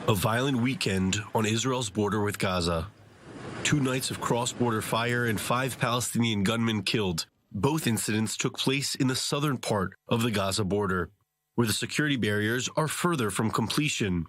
A violent weekend on Israel's border with Gaza. 2 nights of cross-border fire and 5 Palestinian gunmen killed. Both incidents took place in the southern part of the Gaza border, where the security barriers are further from completion.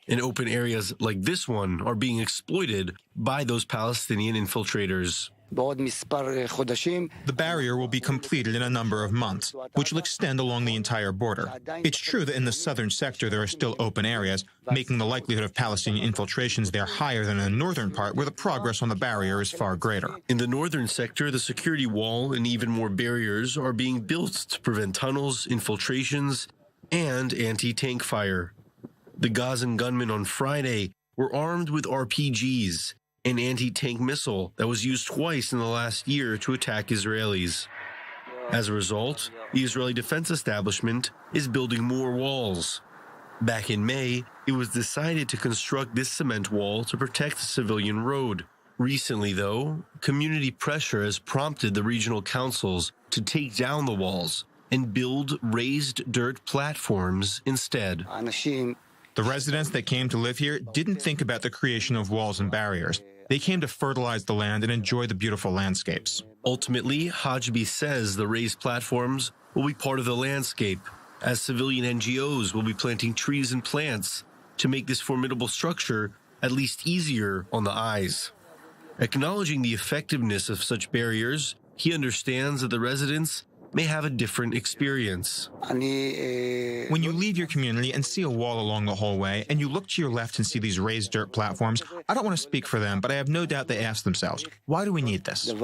And open areas like this one are being exploited by those Palestinian infiltrators. The barrier will be completed in a number of months, which will extend along the entire border. It's true that in the southern sector there are still open areas, making the likelihood of Palestinian infiltrations there higher than in the northern part, where the progress on the barrier is far greater. In the northern sector, the security wall and even more barriers are being built to prevent tunnels, infiltrations, and anti-tank fire. The Gazan gunmen on Friday were armed with RPGs, an anti-tank missile that was used twice in the last year to attack Israelis. As a result, the Israeli defense establishment is building more walls. Back in May, it was decided to construct this cement wall to protect the civilian road. Recently, though, community pressure has prompted the regional councils to take down the walls and build raised dirt platforms instead. The residents that came to live here didn't think about the creation of walls and barriers. They came to fertilize the land and enjoy the beautiful landscapes. Ultimately, Hajbi says the raised platforms will be part of the landscape, as civilian NGOs will be planting trees and plants to make this formidable structure at least easier on the eyes. Acknowledging the effectiveness of such barriers, he understands that the residents may have a different experience. When you leave your community and see a wall along the whole way, and you look to your left and see these raised dirt platforms, I don't want to speak for them, but I have no doubt they ask themselves, why do we need this?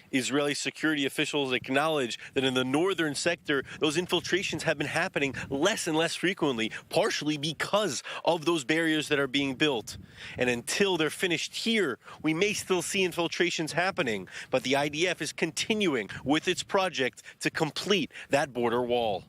Israeli security officials acknowledge that in the northern sector, those infiltrations have been happening less and less frequently, partially because of those barriers that are being built. And until they're finished here, we may still see infiltrations happening, but the IDF is continuing with its project to complete that border wall.